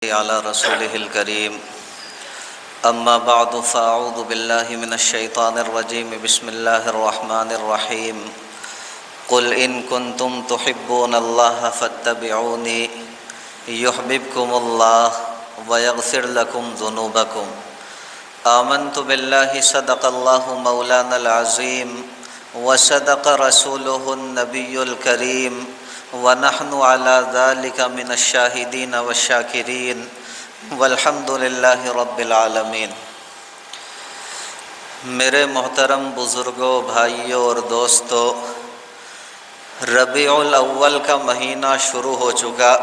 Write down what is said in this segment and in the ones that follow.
على رسوله الكريم أما بعد فأعوذ بالله من الشيطان الرجيم بسم الله الرحمن الرحيم قل إن كنتم تحبون الله فاتبعوني يحببكم الله ويغفر لكم ذنوبكم آمنت بالله صدق الله مولانا العظيم وصدق رسوله النبي الكريم ونحن على ذلك من الشاهدين والشاكرين والحمد للہ رب العالمین۔ میرے محترم بزرگوں، بھائیوں اور دوستوں، ربیع الاول کا مہینہ شروع ہو چکا۔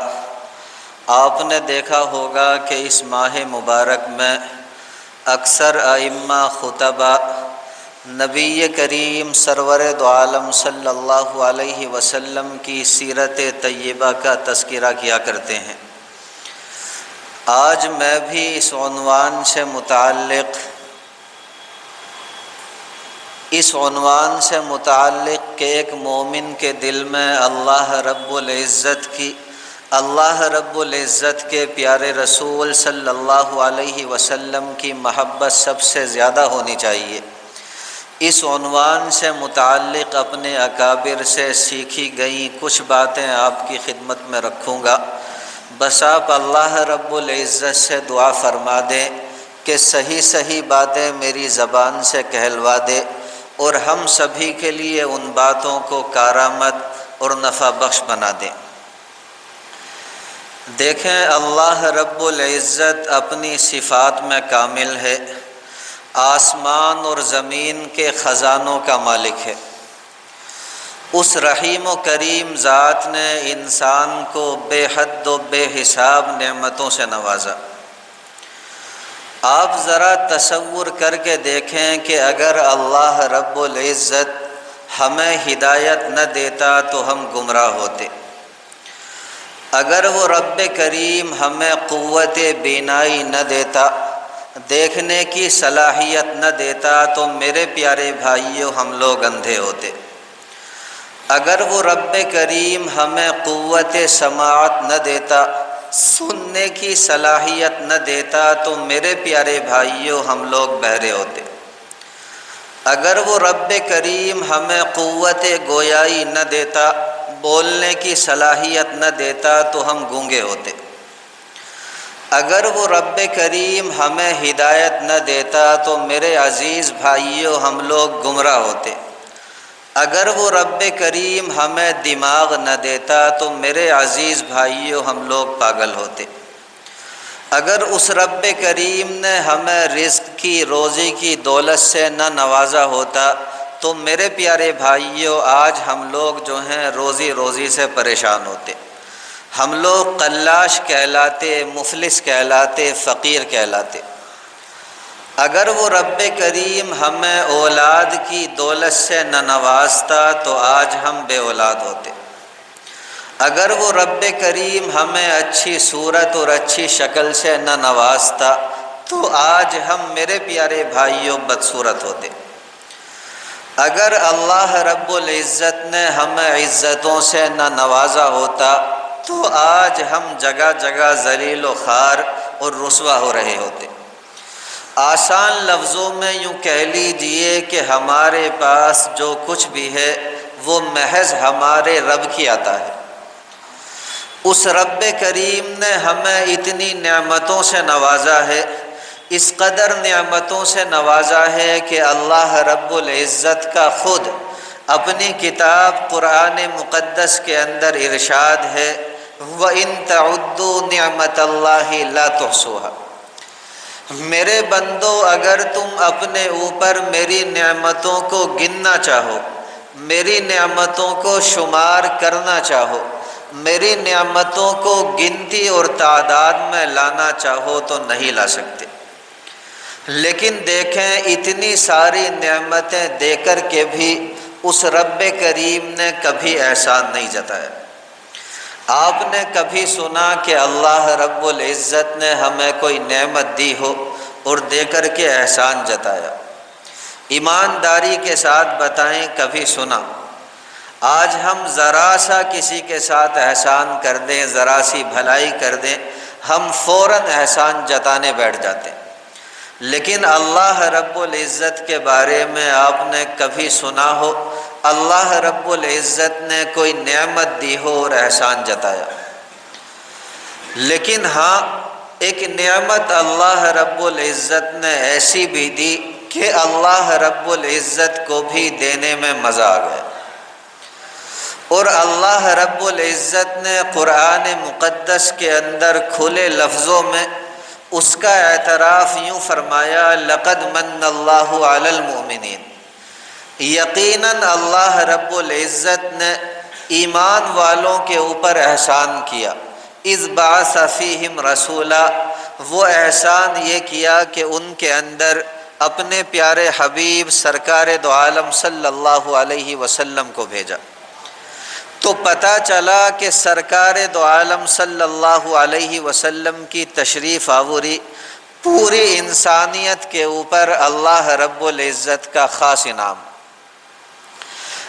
آپ نے دیکھا ہوگا کہ اس ماہ مبارک میں اکثر ائمہ خطبہ نبی کریم سرور دو عالم صلی اللہ علیہ وسلم کی سیرت طیبہ کا تذکرہ کیا کرتے ہیں۔ آج میں بھی اس عنوان سے متعلق کہ ایک مومن کے دل میں اللہ رب العزت کے پیارے رسول صلی اللہ علیہ وسلم کی محبت سب سے زیادہ ہونی چاہیے، اس عنوان سے متعلق اپنے اکابر سے سیکھی گئیں کچھ باتیں آپ کی خدمت میں رکھوں گا۔ بس آپ اللہ رب العزت سے دعا فرما دیں کہ صحیح باتیں میری زبان سے کہلوا دے اور ہم سبھی کے لیے ان باتوں کو کارآمد اور نفع بخش بنا دیں۔ دیکھیں، اللہ رب العزت اپنی صفات میں کامل ہے، آسمان اور زمین کے خزانوں کا مالک ہے۔ اس رحیم و کریم ذات نے انسان کو بے حد و بے حساب نعمتوں سے نوازا۔ آپ ذرا تصور کر کے دیکھیں کہ اگر اللہ رب العزت ہمیں ہدایت نہ دیتا تو ہم گمراہ ہوتے۔ اگر وہ رب کریم ہمیں قوت بینائی نہ دیتا، دیکھنے کی صلاحیت نہ دیتا، تو میرے پیارے بھائیوں ہم لوگ اندھے ہوتے۔ اگر وہ رب کریم ہمیں قوت سماعت نہ دیتا، سننے کی صلاحیت نہ دیتا، تو میرے پیارے بھائیوں ہم لوگ بہرے ہوتے۔ اگر وہ رب کریم ہمیں قوت گویائی نہ دیتا، بولنے کی صلاحیت نہ دیتا، تو ہم گونگے ہوتے۔ اگر وہ رب کریم ہمیں ہدایت نہ دیتا تو میرے عزیز بھائیوں ہم لوگ گمراہ ہوتے۔ اگر وہ رب کریم ہمیں دماغ نہ دیتا تو میرے عزیز بھائیوں ہم لوگ پاگل ہوتے۔ اگر اس رب کریم نے ہمیں رزق کی، روزی کی دولت سے نہ نوازا ہوتا تو میرے پیارے بھائیوں آج ہم لوگ جو ہیں روزی سے پریشان ہوتے۔ ہم لوگ قلاش کہلاتے، مفلس کہلاتے، فقیر کہلاتے۔ اگر وہ رب کریم ہمیں اولاد کی دولت سے نہ نوازتا تو آج ہم بے اولاد ہوتے۔ اگر وہ رب کریم ہمیں اچھی صورت اور اچھی شکل سے نہ نوازتا تو آج ہم میرے پیارے بھائیوں بدصورت ہوتے۔ اگر اللہ رب العزت نے ہمیں عزتوں سے نہ نوازا ہوتا تو آج ہم جگہ جگہ ذلیل و خوار اور رسوا ہو رہے ہوتے۔ آسان لفظوں میں یوں کہہ لیجئے کہ ہمارے پاس جو کچھ بھی ہے وہ محض ہمارے رب کی عطا ہے۔ اس رب کریم نے ہمیں اتنی نعمتوں سے نوازا ہے، اس قدر نعمتوں سے نوازا ہے کہ اللہ رب العزت کا خود اپنی کتاب قرآن مقدس کے اندر ارشاد ہے، وَإِن تَعُدُّوا نِعْمَةَ اللَّهِ لَا تُحْصُوهَا۔ میرے بندو، اگر تم اپنے اوپر میری نعمتوں کو گننا چاہو، میری نعمتوں کو شمار کرنا چاہو، میری نعمتوں کو گنتی اور تعداد میں لانا چاہو تو نہیں لا سکتے۔ لیکن دیکھیں، اتنی ساری نعمتیں دے کر کے بھی اس رب کریم نے کبھی احسان نہیں جتایا۔ آپ نے کبھی سنا کہ اللہ رب العزت نے ہمیں کوئی نعمت دی ہو اور دے کر کے احسان جتایا؟ ایمانداری کے ساتھ بتائیں، کبھی سنا؟ آج ہم ذرا سا کسی کے ساتھ احسان کر دیں، ذرا سی بھلائی کر دیں، ہم فوراً احسان جتانے بیٹھ جاتے ہیں۔ لیکن اللہ رب العزت کے بارے میں آپ نے کبھی سنا ہو اللہ رب العزت نے کوئی نعمت دی ہو اور احسان جتایا؟ لیکن ہاں، ایک نعمت اللہ رب العزت نے ایسی بھی دی کہ اللہ رب العزت کو بھی دینے میں مزہ آ گیا، اور اللہ رب العزت نے قرآن مقدس کے اندر کھلے لفظوں میں اس کا اعتراف یوں فرمایا، لقد من اللہ علی المؤمنین، یقیناً اللہ رب العزت نے ایمان والوں کے اوپر احسان کیا، اذ بعث فیہم رسولا، وہ احسان یہ کیا کہ ان کے اندر اپنے پیارے حبیب سرکار دو عالم صلی اللہ علیہ وسلم کو بھیجا۔ تو پتہ چلا کہ سرکار دو عالم صلی اللہ علیہ وسلم کی تشریف آوری پوری انسانیت کے اوپر اللہ رب العزت کا خاص انعام۔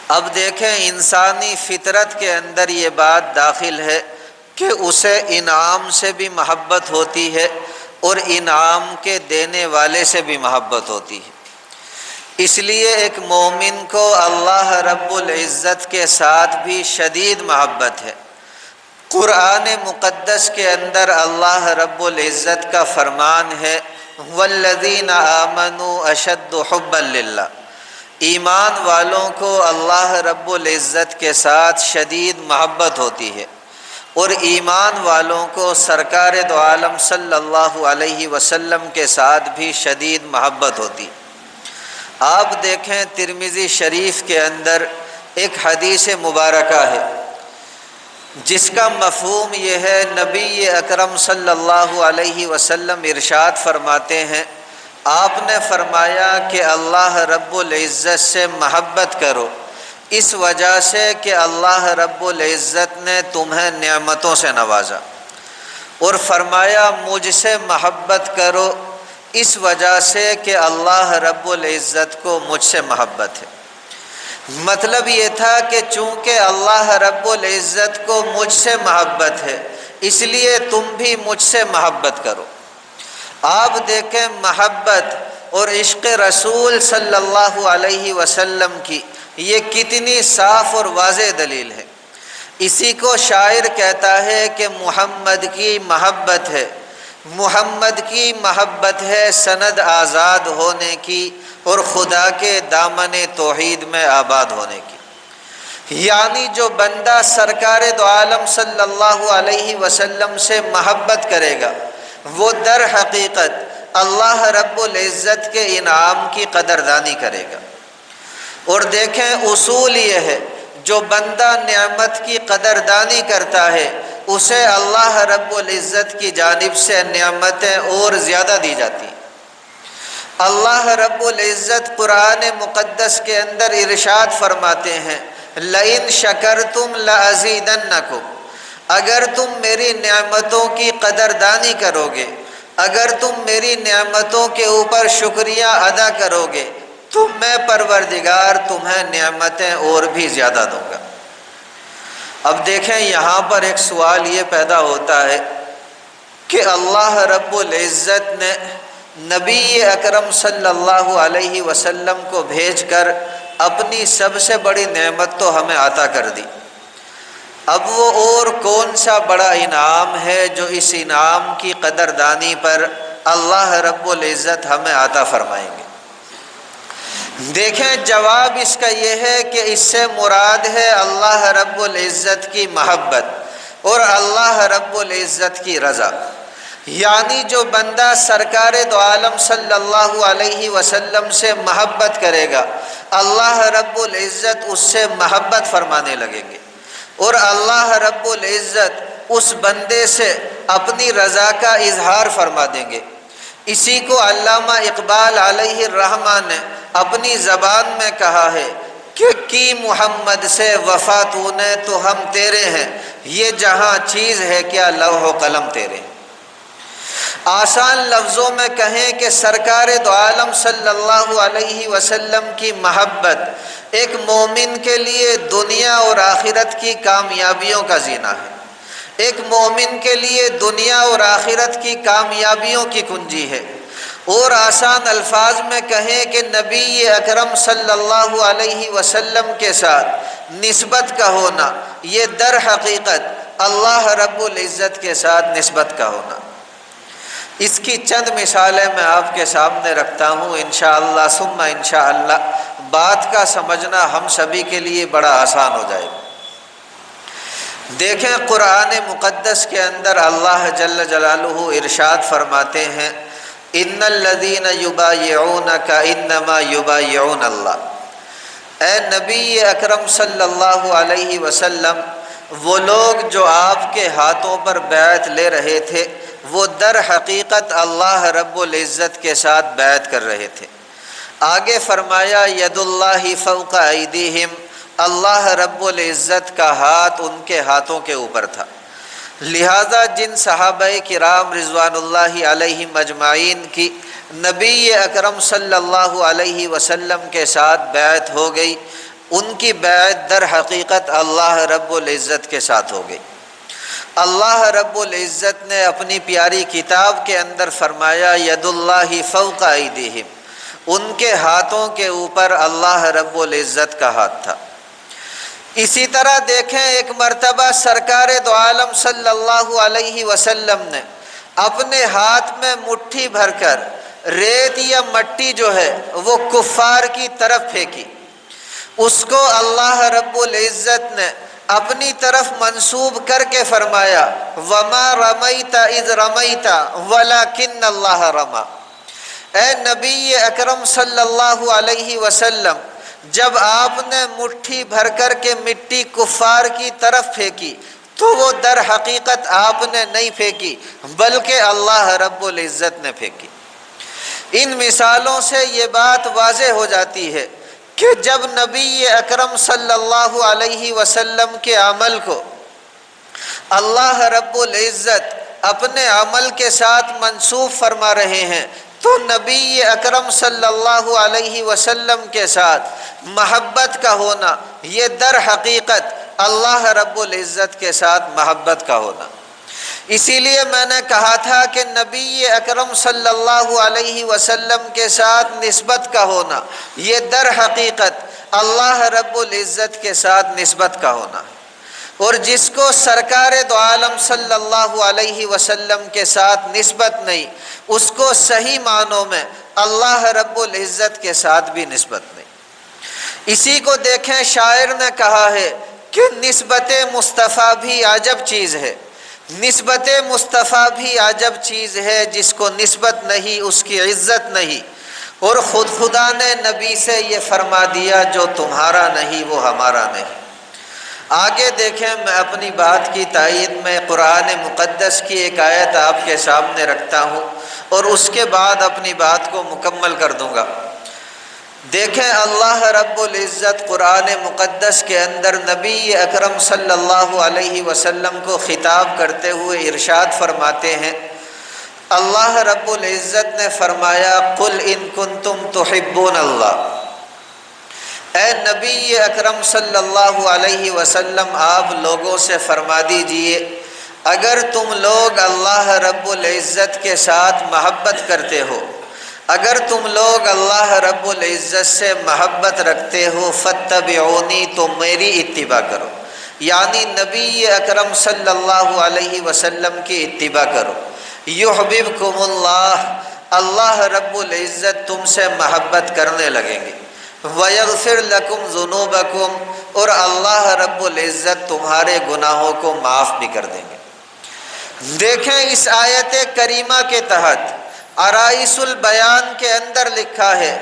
اب دیکھیں، انسانی فطرت کے اندر یہ بات داخل ہے کہ اسے انعام سے بھی محبت ہوتی ہے اور انعام کے دینے والے سے بھی محبت ہوتی ہے۔ اس لیے ایک مومن کو اللہ رب العزت کے ساتھ بھی شدید محبت ہے۔ قرآن مقدس کے اندر اللہ رب العزت کا فرمان ہے، والذین آمنوا اشد حبا للہ، ایمان والوں کو اللہ رب العزت کے ساتھ شدید محبت ہوتی ہے، اور ایمان والوں کو سرکار دو عالم صلی اللہ علیہ وسلم کے ساتھ بھی شدید محبت ہوتی ہے۔ آپ دیکھیں، ترمذی شریف کے اندر ایک حدیث مبارکہ ہے جس کا مفہوم یہ ہے، نبی اکرم صلی اللہ علیہ وسلم ارشاد فرماتے ہیں، آپ نے فرمایا کہ اللہ رب العزت سے محبت کرو اس وجہ سے کہ اللہ رب العزت نے تمہیں نعمتوں سے نوازا، اور فرمایا مجھ سے محبت کرو اس وجہ سے کہ اللہ رب العزت کو مجھ سے محبت ہے۔ مطلب یہ تھا کہ چونکہ اللہ رب العزت کو مجھ سے محبت ہے اس لیے تم بھی مجھ سے محبت کرو۔ آپ دیکھیں، محبت اور عشق رسول صلی اللہ علیہ وسلم کی یہ کتنی صاف اور واضح دلیل ہے۔ اسی کو شاعر کہتا ہے کہ محمد کی محبت ہے، محمد کی محبت ہے سند آزاد ہونے کی اور خدا کے دامن توحید میں آباد ہونے کی۔ یعنی جو بندہ سرکار دو عالم صلی اللہ علیہ وسلم سے محبت کرے گا وہ در حقیقت اللہ رب العزت کے انعام کی قدردانی کرے گا۔ اور دیکھیں، اصول یہ ہے، جو بندہ نعمت کی قدردانی کرتا ہے اسے اللہ رب العزت کی جانب سے نعمتیں اور زیادہ دی جاتی ہیں۔ اللہ رب العزت قرآن مقدس کے اندر ارشاد فرماتے ہیں، لئن شکرتم لازیدنکم، اگر تم میری نعمتوں کی قدردانی کرو گے، اگر تم میری نعمتوں کے اوپر شکریہ ادا کرو گے تو میں پروردگار تمہیں نعمتیں اور بھی زیادہ دوں گا۔ اب دیکھیں، یہاں پر ایک سوال یہ پیدا ہوتا ہے کہ اللہ رب العزت نے نبی اکرم صلی اللہ علیہ وسلم کو بھیج کر اپنی سب سے بڑی نعمت تو ہمیں عطا کر دی، اب وہ اور کون سا بڑا انعام ہے جو اس انعام کی قدردانی پر اللہ رب العزت ہمیں عطا فرمائیں گے؟ دیکھیں، جواب اس کا یہ ہے کہ اس سے مراد ہے اللہ رب العزت کی محبت اور اللہ رب العزت کی رضا۔ یعنی جو بندہ سرکار دو عالم صلی اللہ علیہ وسلم سے محبت کرے گا اللہ رب العزت اس سے محبت فرمانے لگیں گے، اور اللہ رب العزت اس بندے سے اپنی رضا کا اظہار فرما دیں گے۔ اسی کو علامہ اقبال علیہ الرحمہ نے اپنی زبان میں کہا ہے کہ کی محمد سے وفا تو نے تو ہم تیرے ہیں، یہ جہاں چیز ہے کیا لوح و قلم تیرے۔ آسان لفظوں میں کہیں کہ سرکار دو عالم صلی اللہ علیہ وسلم کی محبت ایک مومن کے لیے دنیا اور آخرت کی کامیابیوں کا زینہ ہے، ایک مومن کے لیے دنیا اور آخرت کی کامیابیوں کی کنجی ہے۔ اور آسان الفاظ میں کہیں کہ نبی اکرم صلی اللہ علیہ وسلم کے ساتھ نسبت کا ہونا، یہ در حقیقت اللہ رب العزت کے ساتھ نسبت کا ہونا۔ اس کی چند مثالیں میں آپ کے سامنے رکھتا ہوں، انشاءاللہ ثم انشاءاللہ بات کا سمجھنا ہم سبھی کے لیے بڑا آسان ہو جائے گا۔ دیکھیں قرآن مقدس کے اندر اللہ جل جلالہ ارشاد فرماتے ہیں، ان الذین یبایعونک انما یبایعون اللہ۔ اے نبی اکرم صلی اللہ علیہ وسلم، وہ لوگ جو آپ کے ہاتھوں پر بیعت لے رہے تھے وہ در حقیقت اللہ رب العزت کے ساتھ بیعت کر رہے تھے۔ آگے فرمایا ید اللہ فوق ایدیہم، اللہ رب العزت کا ہاتھ ان کے ہاتھوں کے اوپر تھا۔ لہذا جن صحابہ کرام رضوان اللہ علیہم اجمعین کی نبی اکرم صلی اللہ علیہ وسلم کے ساتھ بیعت ہو گئی، ان کی بیعت در حقیقت اللہ رب العزت کے ساتھ ہو گئی۔ اللہ رب العزت نے اپنی پیاری کتاب کے اندر فرمایا ید اللہ فوق ایدیہم، ان کے ہاتھوں کے اوپر اللہ رب العزت کا ہاتھ تھا۔ اسی طرح دیکھیں ایک مرتبہ سرکار دو عالم صلی اللہ علیہ وسلم نے اپنے ہاتھ میں مٹھی بھر کر ریت یا مٹی جو ہے وہ کفار کی طرف پھینکی، اس کو اللہ رب العزت نے اپنی طرف منسوب کر کے فرمایا وما رمیت اذ رمیت ولکن اللہ رمی۔ اے نبی اکرم صلی اللہ علیہ وسلم، جب آپ نے مٹھی بھر کر کے مٹی کفار کی طرف پھینکی تو وہ در حقیقت آپ نے نہیں پھینکی بلکہ اللہ رب العزت نے پھینکی۔ ان مثالوں سے یہ بات واضح ہو جاتی ہے کہ جب نبی اکرم صلی اللہ علیہ وسلم کے عمل کو اللہ رب العزت اپنے عمل کے ساتھ منسوب فرما رہے ہیں تو نبی اکرم صلی اللہ علیہ وسلم کے ساتھ محبت کا ہونا یہ در حقیقت اللہ رب العزت کے ساتھ محبت کا ہونا۔ اسی لیے میں نے کہا تھا کہ نبی اکرم صلی اللہ علیہ وسلم کے ساتھ نسبت کا ہونا یہ در حقیقت اللہ رب العزت کے ساتھ نسبت کا ہونا، اور جس کو سرکار دو عالم صلی اللہ علیہ وسلم کے ساتھ نسبت نہیں اس کو صحیح معنوں میں اللہ رب العزت کے ساتھ بھی نسبت نہیں۔ اسی کو دیکھیں شاعر نے کہا ہے کہ نسبت مصطفیٰ بھی عجب چیز ہے، نسبت مصطفیٰ بھی عجب چیز ہے، جس کو نسبت نہیں اس کی عزت نہیں، اور خود خدا نے نبی سے یہ فرما دیا جو تمہارا نہیں وہ ہمارا نہیں۔ آگے دیکھیں میں اپنی بات کی تائید میں قرآن مقدس کی ایک آیت آپ کے سامنے رکھتا ہوں اور اس کے بعد اپنی بات کو مکمل کر دوں گا۔ دیکھیں اللہ رب العزت قرآن مقدس کے اندر نبی اکرم صلی اللہ علیہ وسلم کو خطاب کرتے ہوئے ارشاد فرماتے ہیں، اللہ رب العزت نے فرمایا قل ان کنتم تحبون اللہ۔ اے نبی اکرم صلی اللہ علیہ وسلم آپ لوگوں سے فرما دیجئے اگر تم لوگ اللہ رب العزت کے ساتھ محبت کرتے ہو، اگر تم لوگ اللہ رب العزت سے محبت رکھتے ہو فاتبعونی تو میری اتباع کرو، یعنی نبی اکرم صلی اللہ علیہ وسلم کی اتباع کرو، یحببکم اللہ، اللہ رب العزت تم سے محبت کرنے لگیں گے، وَيَغْفِرْ لَكُمْ ذُنُوبَكُمْ، اور اللہ رب العزت تمہارے گناہوں کو معاف بھی کر دیں گے۔ دیکھیں اس آیت کریمہ کے تحت عرائس البیان کے اندر لکھا ہے،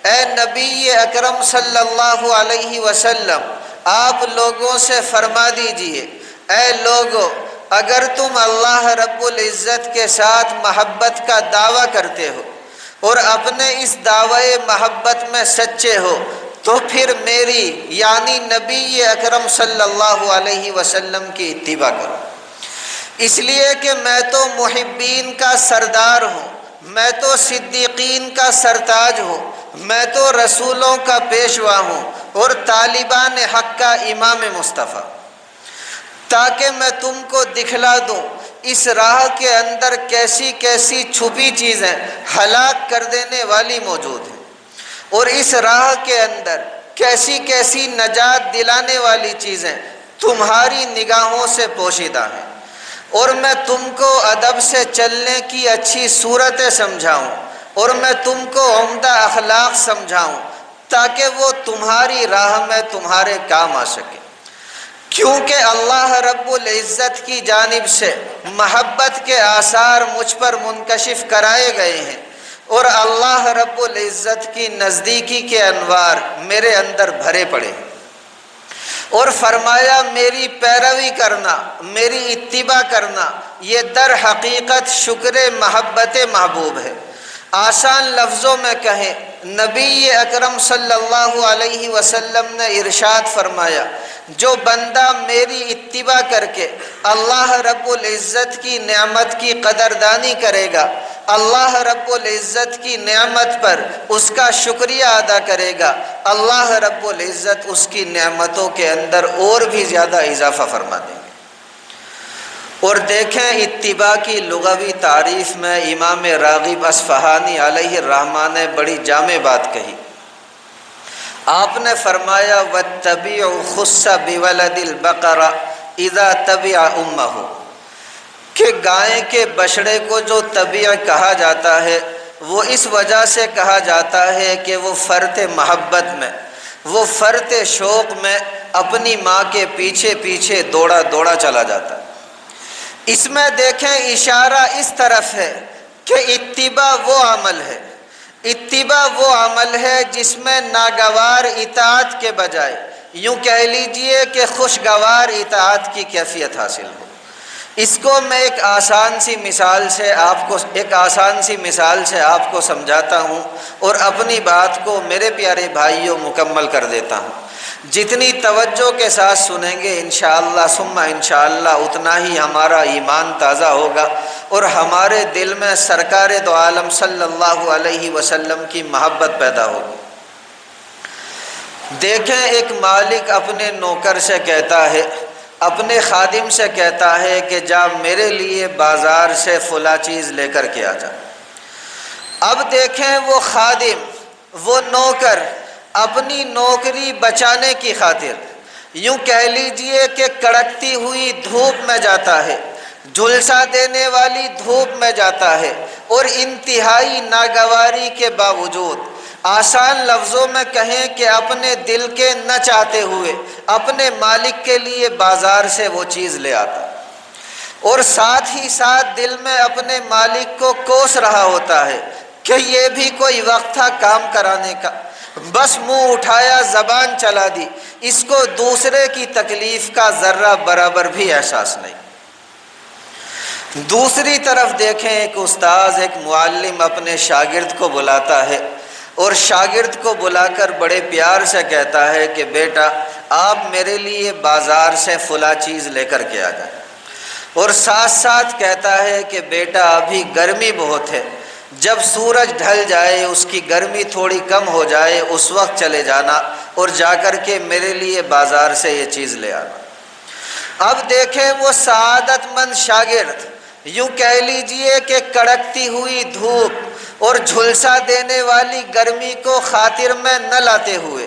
اے نبی اکرم صلی اللہ علیہ وسلم آپ لوگوں سے فرما دیجئے اے لوگو اگر تم اللہ رب العزت کے ساتھ محبت کا دعویٰ کرتے ہو اور اپنے اس دعوی محبت میں سچے ہو تو پھر میری یعنی نبی اکرم صلی اللہ علیہ وسلم کی اتباع کرو۔ اس لیے کہ میں تو محبین کا سردار ہوں، میں تو صدیقین کا سرتاج ہوں، میں تو رسولوں کا پیشوا ہوں اور طالبان حق کا امام مصطفیٰ، تاکہ میں تم کو دکھلا دوں اس راہ کے اندر کیسی کیسی چھپی چیزیں ہلاک کر دینے والی موجود ہیں، اور اس راہ کے اندر کیسی کیسی نجات دلانے والی چیزیں تمہاری نگاہوں سے پوشیدہ ہیں، اور میں تم کو ادب سے چلنے کی اچھی صورتیں سمجھاؤں، اور میں تم کو عمدہ اخلاق سمجھاؤں تاکہ وہ تمہاری راہ میں تمہارے کام آ سکے، کیونکہ اللہ رب العزت کی جانب سے محبت کے آثار مجھ پر منکشف کرائے گئے ہیں، اور اللہ رب العزت کی نزدیکی کے انوار میرے اندر بھرے پڑے ہیں، اور فرمایا میری پیروی کرنا، میری اتباع کرنا، یہ در حقیقت شکر محبت محبوب ہے۔ آسان لفظوں میں کہیں، نبی اکرم صلی اللہ علیہ وسلم نے ارشاد فرمایا، جو بندہ میری اتباع کر کے اللہ رب العزت کی نعمت کی قدردانی کرے گا، اللہ رب العزت کی نعمت پر اس کا شکریہ ادا کرے گا، اللہ رب العزت اس کی نعمتوں کے اندر اور بھی زیادہ اضافہ فرما دیں گے۔ اور دیکھیں اتباع کی لغوی تعریف میں امام راغب اصفہانی علیہ الرحمہ نے بڑی جامع بات کہی۔ آپ نے فرمایا وَاتَّبِعُ خُصَّ بِوَلَدِ الْبَقَرَ اِذَا تَبِعَ أُمَّهُ، کہ گائے کے بچڑے کو جو تبیع کہا جاتا ہے وہ اس وجہ سے کہا جاتا ہے کہ وہ فرط محبت میں، وہ فرط شوق میں اپنی ماں کے پیچھے پیچھے دوڑا دوڑا چلا جاتا ہے۔ اس میں دیکھیں اشارہ اس طرف ہے کہ اتباع وہ عمل ہے، اتباع وہ عمل ہے جس میں ناگوار اطاعت کے بجائے یوں کہہ لیجئے کہ خوشگوار اطاعت کی کیفیت حاصل ہو۔ اس کو میں ایک آسان سی مثال سے آپ کو سمجھاتا ہوں اور اپنی بات کو میرے پیارے بھائیوں مکمل کر دیتا ہوں۔ جتنی توجہ کے ساتھ سنیں گے انشاءاللہ ثم انشاءاللہ اتنا ہی ہمارا ایمان تازہ ہوگا اور ہمارے دل میں سرکار دو عالم صلی اللہ علیہ وسلم کی محبت پیدا ہوگی۔ دیکھیں ایک مالک اپنے نوکر سے کہتا ہے، اپنے خادم سے کہتا ہے کہ جا میرے لیے بازار سے فلاں چیز لے کر کے آ جا۔ اب دیکھیں وہ خادم، وہ نوکر اپنی نوکری بچانے کی خاطر یوں کہہ لیجئے کہ کڑکتی ہوئی دھوپ میں جاتا ہے، جھلسا دینے والی دھوپ میں جاتا ہے، اور انتہائی ناگواری کے باوجود آسان لفظوں میں کہیں کہ اپنے دل کے نہ چاہتے ہوئے اپنے مالک کے لیے بازار سے وہ چیز لے آتا، اور ساتھ ہی ساتھ دل میں اپنے مالک کو کوس رہا ہوتا ہے کہ یہ بھی کوئی وقت تھا کام کرانے کا، بس منہ اٹھایا زبان چلا دی، اس کو دوسرے کی تکلیف کا ذرہ برابر بھی احساس نہیں۔ دوسری طرف دیکھیں ایک استاذ، ایک معلم اپنے شاگرد کو بلاتا ہے اور شاگرد کو بلا کر بڑے پیار سے کہتا ہے کہ بیٹا آپ میرے لیے بازار سے فلاں چیز لے کر کے آ جائیں، اور ساتھ ساتھ کہتا ہے کہ بیٹا ابھی گرمی بہت ہے، جب سورج ڈھل جائے اس کی گرمی تھوڑی کم ہو جائے اس وقت چلے جانا اور جا کر کے میرے لیے بازار سے یہ چیز لے آنا۔ اب دیکھیں وہ سعادت مند شاگرد یوں کہہ لیجئے کہ کڑکتی ہوئی دھوپ اور جھلسا دینے والی گرمی کو خاطر میں نہ لاتے ہوئے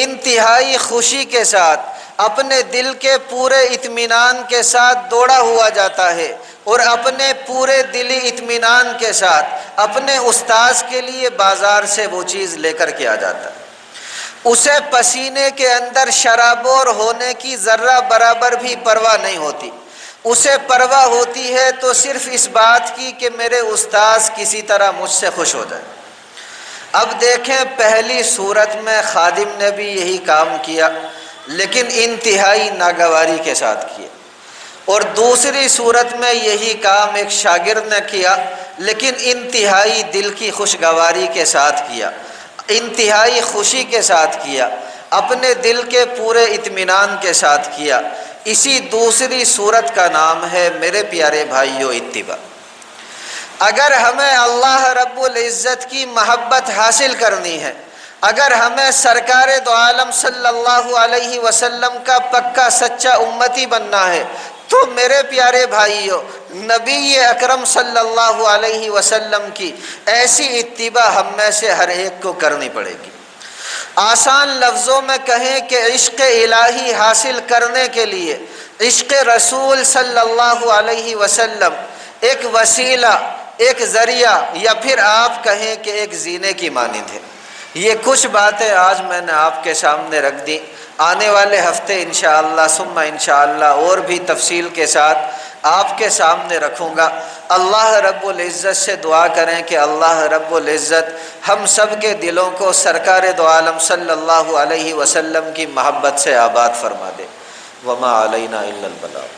انتہائی خوشی کے ساتھ اپنے دل کے پورے اطمینان کے ساتھ دوڑا ہوا جاتا ہے، اور اپنے پورے دلی اطمینان کے ساتھ اپنے استاذ کے لیے بازار سے وہ چیز لے کر کے آ جاتا ہے۔ اسے پسینے کے اندر شرابور ہونے کی ذرہ برابر بھی پرواہ نہیں ہوتی، اسے پرواہ ہوتی ہے تو صرف اس بات کی کہ میرے استاذ کسی طرح مجھ سے خوش ہو جائے۔ اب دیکھیں پہلی صورت میں خادم نے بھی یہی کام کیا لیکن انتہائی ناگواری کے ساتھ کیا، اور دوسری صورت میں یہی کام ایک شاگرد نے کیا لیکن انتہائی دل کی خوشگواری کے ساتھ کیا، انتہائی خوشی کے ساتھ کیا، اپنے دل کے پورے اطمینان کے ساتھ کیا۔ اسی دوسری صورت کا نام ہے میرے پیارے بھائیو اتباع۔ اگر ہمیں اللہ رب العزت کی محبت حاصل کرنی ہے، اگر ہمیں سرکار دو عالم صلی اللہ علیہ وسلم کا پکا سچا امتی بننا ہے، تو میرے پیارے بھائیو نبی اکرم صلی اللہ علیہ وسلم کی ایسی اتباع ہم میں سے ہر ایک کو کرنی پڑے گی۔ آسان لفظوں میں کہیں کہ عشق الہی حاصل کرنے کے لیے عشق رسول صلی اللہ علیہ وسلم ایک وسیلہ، ایک ذریعہ، یا پھر آپ کہیں کہ ایک زینے کی مانند ہے۔ یہ کچھ باتیں آج میں نے آپ کے سامنے رکھ دی، آنے والے ہفتے انشاءاللہ ثم انشاءاللہ اور بھی تفصیل کے ساتھ آپ کے سامنے رکھوں گا۔ اللہ رب العزت سے دعا کریں کہ اللہ رب العزت ہم سب کے دلوں کو سرکار دو عالم صلی اللہ علیہ وسلم کی محبت سے آباد فرما دے۔ وما علینا الا البلاغ۔